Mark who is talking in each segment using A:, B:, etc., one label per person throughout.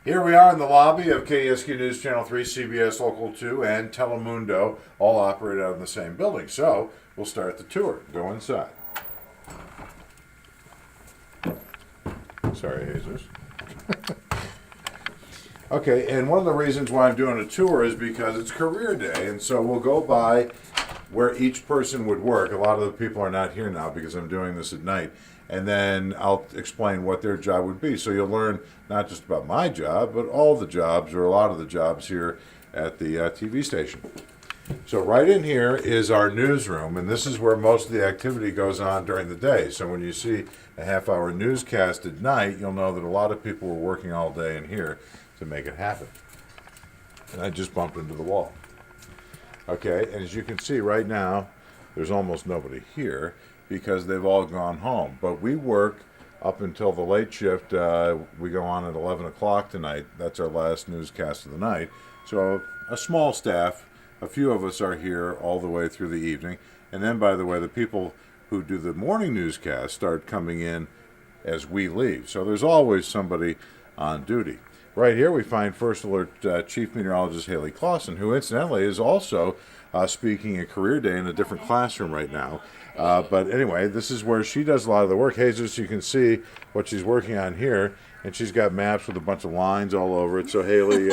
A: Here we are in the lobby of KSQ News Channel 3, CBS Local 2, and Telemundo, all operate out in the same building. So we'll start the tour. Go inside. Sorry, Jesus. Okay, and one of the reasons why I'm doing a tour is because it's career day, and so we'll go by where each person would work. A lot of the people are not here now because I'm doing this at night, and then I'll explain what their job would be. So you'll learn not just about my job, but all the jobs, or a lot of the jobs here at the TV station. So right in here is our newsroom, and this is where most of the activity goes on during the day. So when you see a half-hour newscast at night, you'll know that a lot of people were working all day in here to make it happen. And I just bumped into the wall. Okay, and as you can see right now, there's almost nobody here because they've all gone home. But we work up until the late shift. We go on at 11 o'clock tonight. That's our last newscast of the night. So a small staff, a few of us are here all the way through the evening. And then, by the way, the people who do the morning newscast start coming in as we leave. So there's always somebody on duty. Right here we find First Alert Chief Meteorologist Haley Clausen, who incidentally is also speaking at Career Day in a different classroom right now. But anyway, this is where she does a lot of the work. Jesus, you can see what she's working on here, and she's got maps with a bunch of lines all over it. So Haley,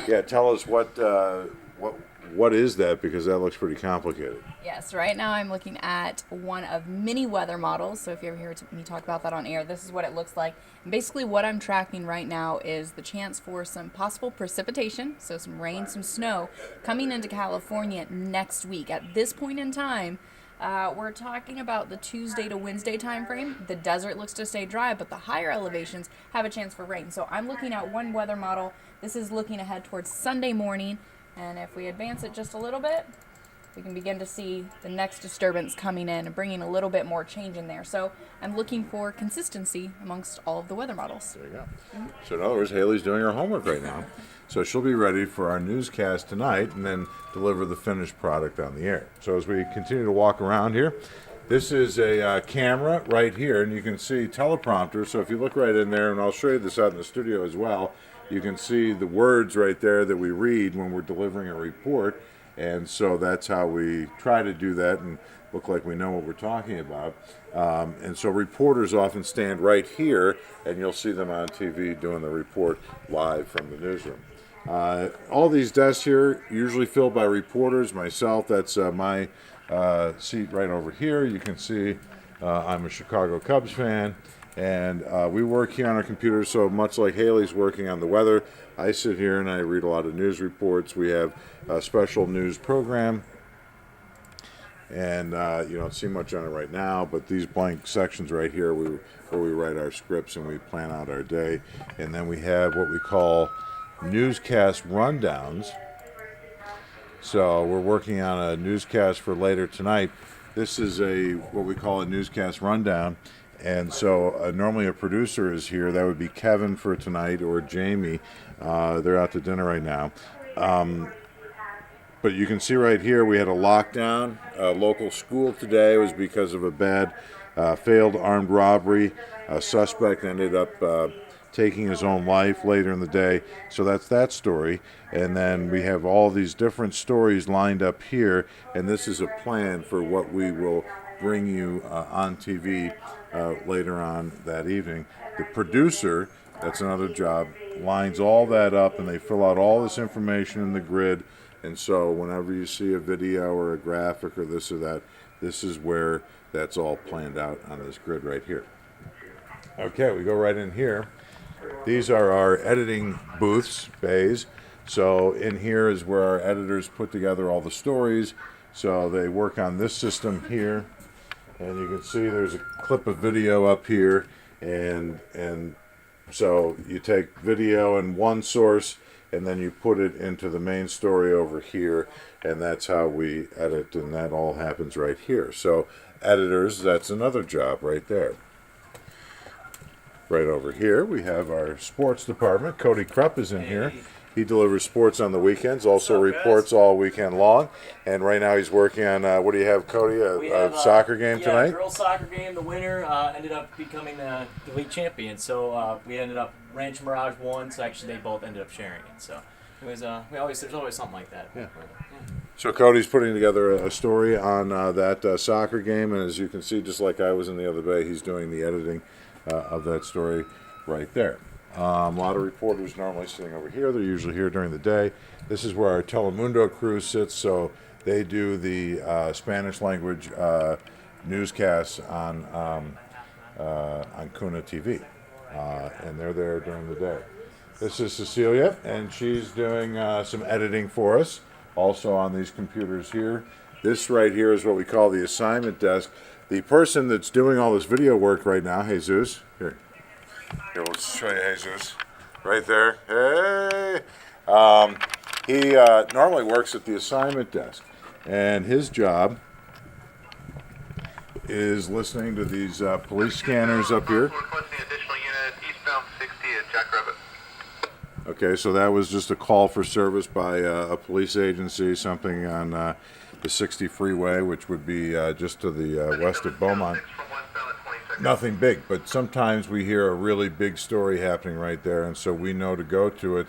A: yeah, tell us what is that, because that looks pretty complicated.
B: Yes, right now I'm looking at one of many weather models. So if you ever hear me talk about that on air, this is what it looks like. And basically what I'm tracking right now is the chance for some possible precipitation, so some rain, some snow, coming into California next week. At this point in time, we're talking about the Tuesday to Wednesday time frame. The desert looks to stay dry, but the higher elevations have a chance for rain. So I'm looking at one weather model. This is looking ahead towards Sunday morning. And if we advance it just a little bit, we can begin to see the next disturbance coming in and bringing a little bit more change in there. So I'm looking for consistency amongst all of the weather models.
A: There you go. Mm-hmm. So in other words, Haley's doing her homework right now. So she'll be ready for our newscast tonight and then deliver the finished product on the air. So as we continue to walk around here, this is a camera right here, and you can see teleprompter. So if you look right in there, and I'll show you this out in the studio as well, you can see the words right there that we read when we're delivering a report. And so that's how we try to do that and look like we know what we're talking about. And so reporters often stand right here, and you'll see them on TV doing the report live from the newsroom. All these desks here usually filled by reporters. Myself, that's my seat right over here. You can see I'm a Chicago Cubs fan. And we work here on our computers, so much like Haley's working on the weather, I sit here and I read a lot of news reports. We have a special news program, and you don't see much on it right now, but these blank sections right here where we write our scripts and we plan out our day. And then we have what we call newscast rundowns. So we're working on a newscast for later tonight. This is what we call a newscast rundown. And so normally a producer is here. That would be Kevin for tonight, or Jamie. They're out to dinner right now. But you can see right here we had a lockdown. A local school today. It was because of a bad failed armed robbery. A suspect ended up taking his own life later in the day. So that's that story. And then we have all these different stories lined up here. And this is a plan for what we will bring you on TV later on that evening. The producer, that's another job, lines all that up, and they fill out all this information in the grid. And so whenever you see a video or a graphic or this or that, this is where that's all planned out on this grid right here. Okay, we go right in here. These are our editing booths, bays. So in here is where our editors put together all the stories. So they work on this system here. And you can see there's a clip of video up here, and so you take video in one source and then you put it into the main story over here, and that's how we edit, and that all happens right here. So editors, that's another job right there. Right over here we have our sports department. Cody Krupp is in here. He delivers sports on the weekends, also
C: What's up, guys?
A: reports all weekend long. And right now he's working on, what do you have, Cody?
C: We
A: A
C: have
A: soccer game
C: yeah,
A: tonight?
C: girls soccer game. The winner ended up becoming the league champion. So we ended up Ranch Mirage won. So actually they both ended up sharing it. So it was there's always something like that.
A: Yeah. So Cody's putting together a story on that soccer game, and as you can see, just like I was in the other day, he's doing the editing of that story right there. A lot of reporters normally sitting over here. They're usually here during the day. This is where our Telemundo crew sits, so they do the Spanish language newscasts on Kuna TV, and they're there during the day. This is Cecilia, and she's doing some editing for us, also on these computers here. This right here is what we call the assignment desk. The person that's doing all this video work right now, Jesus, here, we'll show you Jesus, right there. Hey, he normally works at the assignment desk, and his job is listening to these police scanners up here.
D: Requesting additional unit eastbound 60 at Jackrabbit.
A: Okay, so that was just a call for service by a police agency, something on the 60 freeway, which would be just to the west of Beaumont. Nothing big, but sometimes we hear a really big story happening right there, and so we know to go to it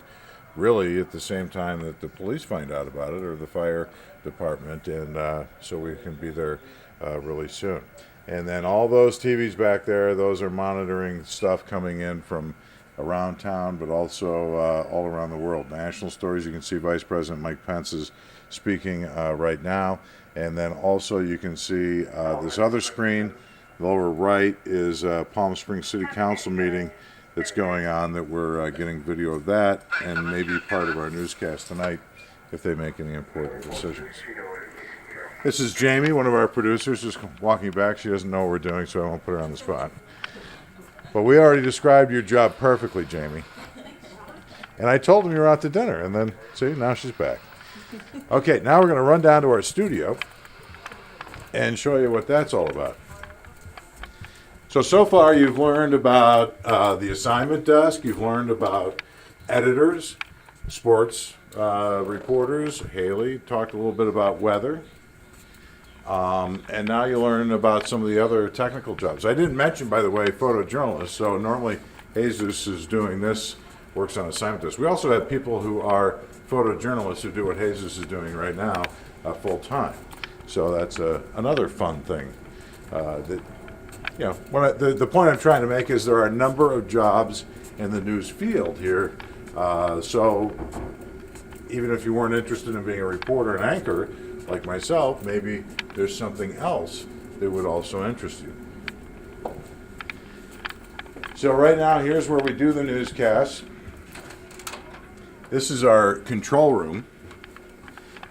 A: really at the same time that the police find out about it, or the fire department, and so we can be there really soon. And then all those TVs back there, those are monitoring stuff coming in from around town, but also all around the world. National stories, you can see Vice President Mike Pence is speaking right now. And then also you can see this other screen, lower right, is Palm Springs City Council meeting that's going on, that we're getting video of that, and maybe part of our newscast tonight if they make any important decisions. This is Jamie, one of our producers, just walking back. She doesn't know what we're doing, so I won't put her on the spot. But we already described your job perfectly, Jamie. And I told him you were out to dinner, and then, see, now she's back. Okay, now we're going to run down to our studio and show you what that's all about. So far you've learned about the assignment desk, you've learned about editors, sports reporters. Haley talked a little bit about weather. And now you learn about some of the other technical jobs. I didn't mention, by the way, photojournalists. So normally Jesus is doing this, works on assignment desk. We also have people who are photojournalists who do what Jesus is doing right now full time. So that's another fun thing. That, you know, the point I'm trying to make is there are a number of jobs in the news field here. So even if you weren't interested in being a reporter and anchor, like myself, maybe there's something else that would also interest you. So right now, here's where we do the newscast. This is our control room.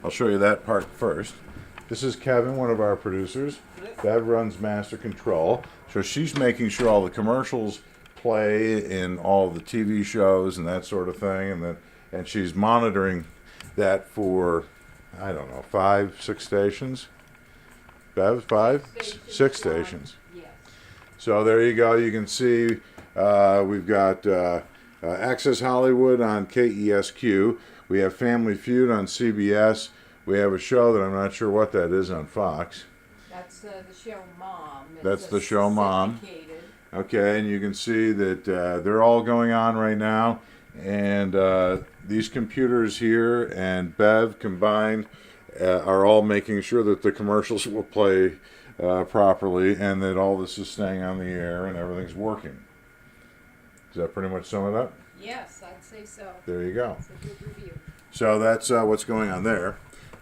A: I'll show you that part first. This is Kevin, one of our producers. Bev runs master control. So she's making sure all the commercials play in all the TV shows and that sort of thing, and she's monitoring that for, I don't know, 5, 6 stations? Bev, 5? 6 stations.
E: Yes.
A: So there you go. You can see we've got Access Hollywood on KESQ. We have Family Feud on CBS. We have a show that I'm not sure what that is on Fox.
E: That's the show Mom.
A: That's the show Mom.
E: Syndicated.
A: Okay, and you can see that they're all going on right now. And these computers here and Bev combined are all making sure that the commercials will play properly, and that all this is staying on the air and everything's working. Does that pretty much sum it up?
E: Yes, I'd say so.
A: There you go.
E: It's a good review.
A: So that's what's going on there.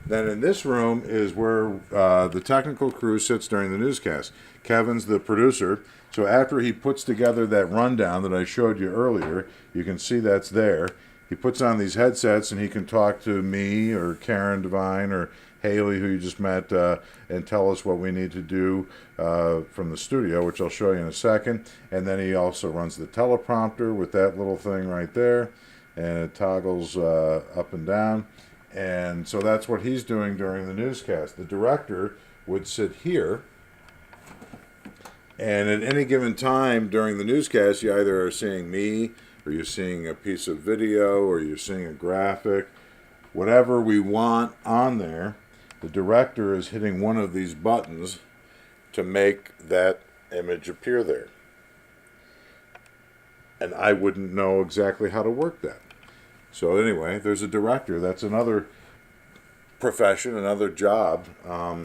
A: Then in this room is where the technical crew sits during the newscast. Kevin's the producer. So after he puts together that rundown that I showed you earlier, you can see that's there. He puts on these headsets and he can talk to me or Karen Devine or Haley, who you just met, and tell us what we need to do from the studio, which I'll show you in a second. And then he also runs the teleprompter with that little thing right there, and it toggles up and down. And so that's what he's doing during the newscast. The director would sit here, and at any given time during the newscast, you either are seeing me or you're seeing a piece of video, or you're seeing a graphic, whatever we want on there, the director is hitting one of these buttons to make that image appear there. And I wouldn't know exactly how to work that. So anyway, there's a director. That's another profession, another job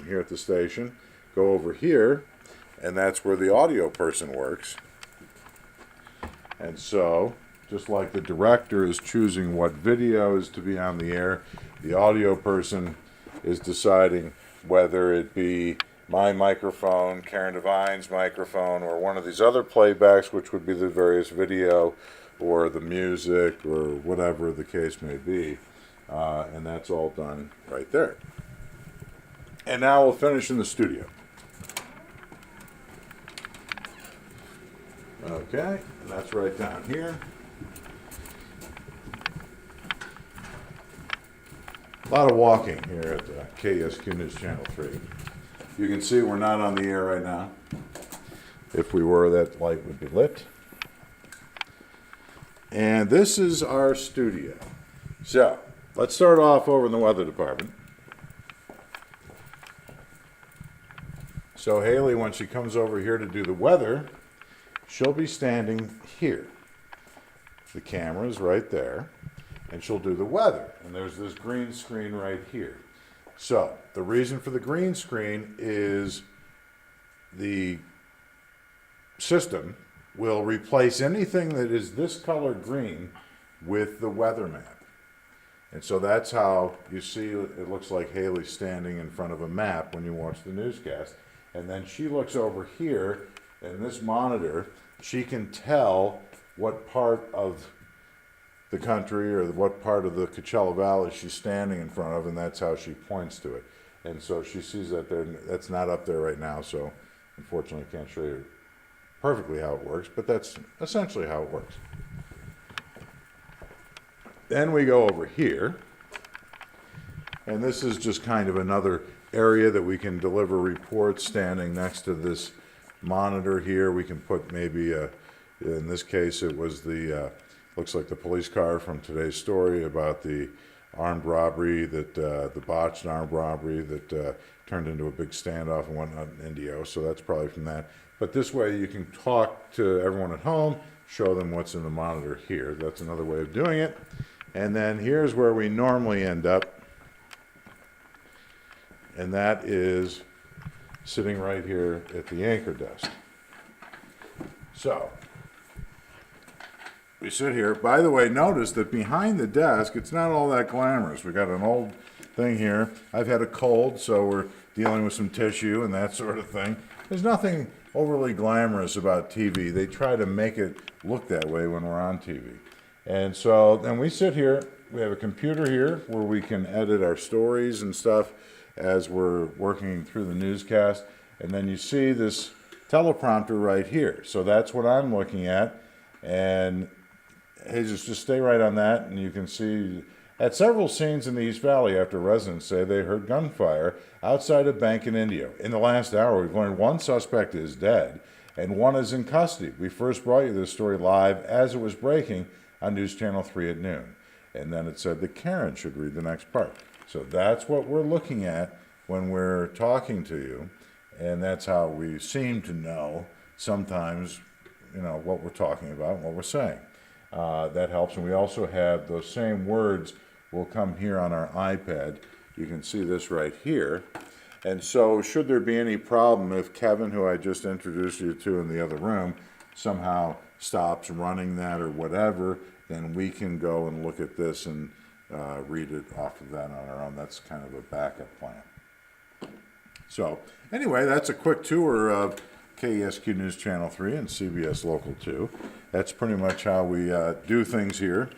A: here at the station. Go over here, and that's where the audio person works. And so, just like the director is choosing what video is to be on the air, the audio person is deciding whether it be my microphone, Karen Devine's microphone, or one of these other playbacks, which would be the various video or the music or whatever the case may be. And that's all done right there. And now we'll finish in the studio. Okay, and that's right down here. A lot of walking here at KSQ News Channel 3. You can see we're not on the air right now. If we were, that light would be lit. And this is our studio. So, let's start off over in the weather department. So Haley, when she comes over here to do the weather, she'll be standing here. The camera's right there, and she'll do the weather. And there's this green screen right here. So, the reason for the green screen is the system will replace anything that is this color green with the weather map. And so that's how you see it looks like Haley standing in front of a map when you watch the newscast. And then she looks over here, and this monitor, she can tell what part of the country or what part of the Coachella Valley she's standing in front of, and that's how she points to it. And so she sees that that's not up there right now, so unfortunately I can't show you perfectly how it works, but that's essentially how it works. Then we go over here, and this is just kind of another area that we can deliver reports standing next to this monitor here. We can put maybe, in this case it was looks like the police car from today's story about the armed robbery, the botched armed robbery that turned into a big standoff and whatnot in Indio, so that's probably from that. But this way you can talk to everyone at home, show them what's in the monitor here. That's another way of doing it. And then here's where we normally end up, and that is sitting right here at the anchor desk. So, we sit here. By the way, notice that behind the desk, it's not all that glamorous. We got an old thing here. I've had a cold, so we're dealing with some tissue and that sort of thing. There's nothing overly glamorous about TV. They try to make it look that way when we're on TV. And so then we sit here. We have a computer here where we can edit our stories and stuff as we're working through the newscast. And then you see this teleprompter right here. So that's what I'm looking at. And hey, just stay right on that, and you can see at several scenes in the East Valley after residents say they heard gunfire outside a bank in Indio. In the last hour, we've learned one suspect is dead and one is in custody. We first brought you this story live as it was breaking on News Channel 3 at noon. And then it said that Karen should read the next part. So that's what we're looking at when we're talking to you, and that's how we seem to know sometimes, what we're talking about and what we're saying. That helps, and we also have those same words will come here on our iPad. You can see this right here. And so should there be any problem if Kevin, who I just introduced you to in the other room, somehow stops running that or whatever, then we can go and look at this and read it off of that on our own. That's kind of a backup plan. So anyway, that's a quick tour of KESQ News Channel 3 and CBS Local 2. That's pretty much how we do things here.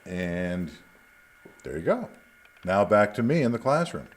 A: And there you go. Now back to me in the classroom.